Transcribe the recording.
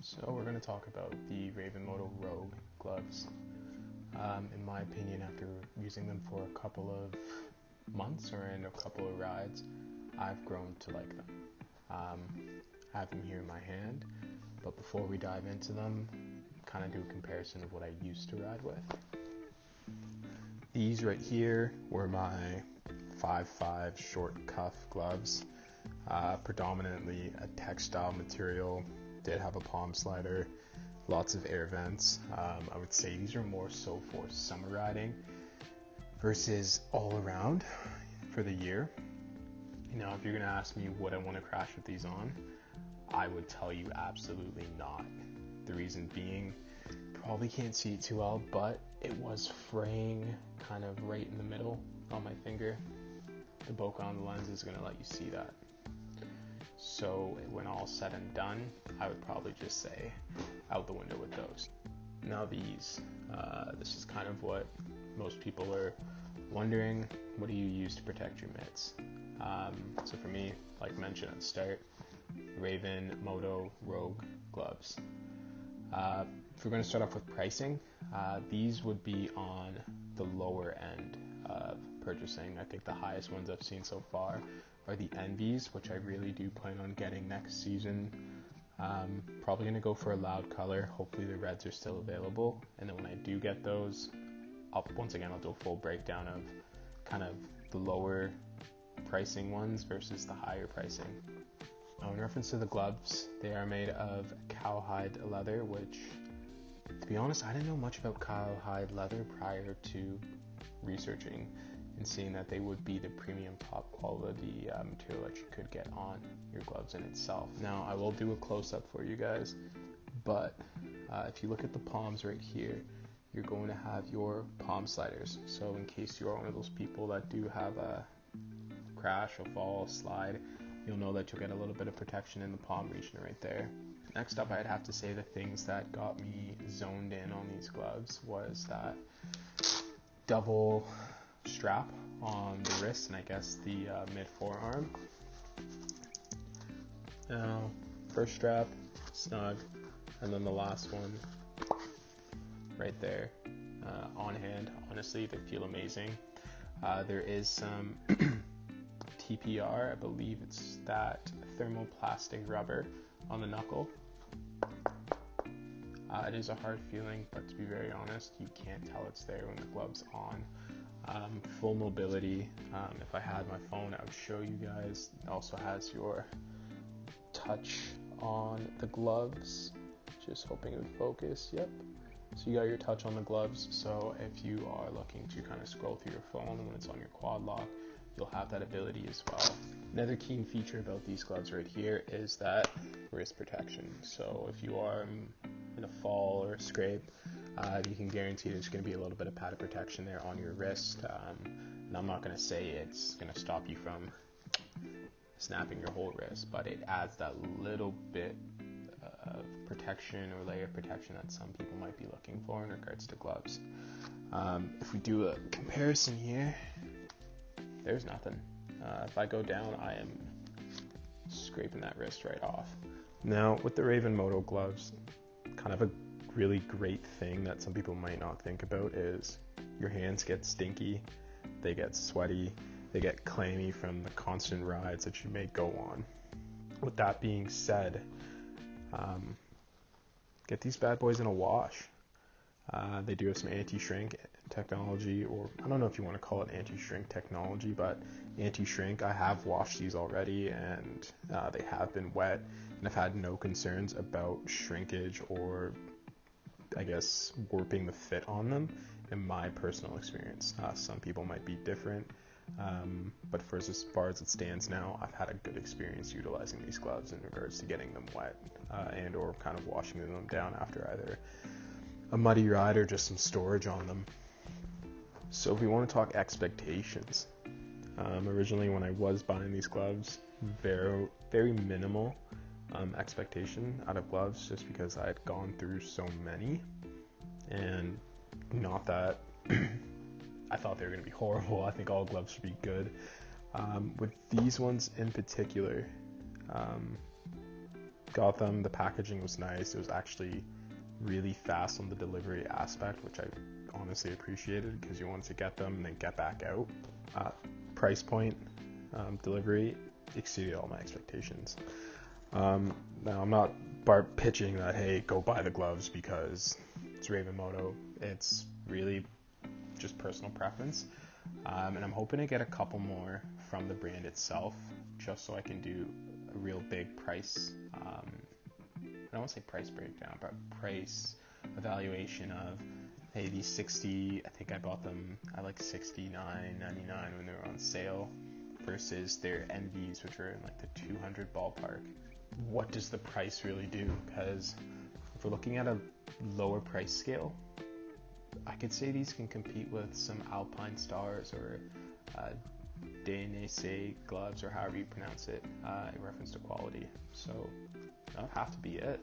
So we're going to talk about the Moto Rogue gloves. In my opinion, after using them for a couple of months or in a couple of rides, I've grown to like them. I have them here in my hand, but before we dive into them, kind of do a comparison of what I used to ride with. These right here were my 5.5 short cuff gloves, predominantly a textile material. Did have a palm slider, lots of air vents. I would say these are more so for summer riding versus all around for the year. Now, if you're going to ask me would I want to crash with these on, I would tell you absolutely not. The reason being, probably can't see it too well, but it was fraying kind of right in the middle on my finger. The bokeh on the lens is going to let you see that. So when all said and done, I would probably just say out the window with those. Now this is kind of what most people are wondering. What do you use to protect your mitts? So for me, like mentioned at the start, Moto Rogue gloves. If we're going to start off with pricing, these would be on the lower end of purchasing. I think the highest ones I've seen so far are the Envies, which I really do plan on getting next season. Probably going to go for a loud color. Hopefully the reds are still available. And then when I do get those, I'll do a full breakdown of kind of the lower pricing ones versus the higher pricing. Now, in reference to the gloves, they are made of cowhide leather, which, to be honest, I didn't know much about cowhide leather prior to researching and seeing that they would be the premium top quality material that you could get on your gloves in itself. Now, I will do a close-up for you guys, but if you look at the palms right here, you're going to have your palm sliders. So in case you are one of those people that do have a crash, a fall, a slide, you'll know that you'll get a little bit of protection in the palm region right there. Next up, I'd have to say the things that got me zoned in on these gloves was that double strap on the wrist and I guess the mid forearm. Now, first strap, snug, and then the last one right there on hand. Honestly, they feel amazing. There is some TPR, I believe it's that thermoplastic rubber on the knuckle. It is a hard feeling, but to be very honest, you can't tell it's there when the glove's on. Full mobility. If I had my phone, I would show you guys. It also has your touch on the gloves. Just hoping it would focus. Yep. So you got your touch on the gloves. So if you are looking to kind of scroll through your phone when it's on your quad lock, you'll have that ability as well. Another key feature about these gloves right here is that wrist protection. So if you are in a fall or a scrape, you can guarantee there's going to be a little bit of padded protection there on your wrist. And I'm not going to say it's going to stop you from snapping your whole wrist, but it adds that little bit of protection or layer of protection that some people might be looking for in regards to gloves. If we do a comparison here, there's nothing. If I go down, I am scraping that wrist right off. Now, with the Moto gloves, kind of a really great thing that some people might not think about is your hands get stinky, they get sweaty, they get clammy from the constant rides that you may go on. With that being said, get these bad boys in a wash. They do have some anti-shrink technology, or I don't know if you want to call it anti-shrink technology, but anti-shrink. I have washed these already and they have been wet and I've had no concerns about shrinkage or I guess warping the fit on them in my personal experience. Some people might be different, but for as far as it stands now, I've had a good experience utilizing these gloves in regards to getting them wet and or kind of washing them down after either a muddy ride or just some storage on them. So if we want to talk expectations, originally when I was buying these gloves, very minimal expectation out of gloves, just because I had gone through so many, and not that I thought they were going to be horrible. I think all gloves should be good. With these ones in particular, got them. The packaging was nice. It was actually really fast on the delivery aspect, which I honestly appreciated because you wanted to get them and then get back out. Price point, delivery exceeded all my expectations. Now I'm not pitching that, hey, go buy the gloves because it's Raven Moto. It's really just personal preference. And I'm hoping to get a couple more from the brand itself, just so I can do a real big price, I don't want to say price breakdown, but price evaluation of, hey, these 60, I think I bought them at like $69.99 when they were on sale, versus their NVs, which are in like the 200 ballpark. What does the price really do? Because if we're looking at a lower price scale, I could say these can compete with some Alpine Stars or DNC gloves, or however you pronounce it, in reference to quality. So that'll have to be it.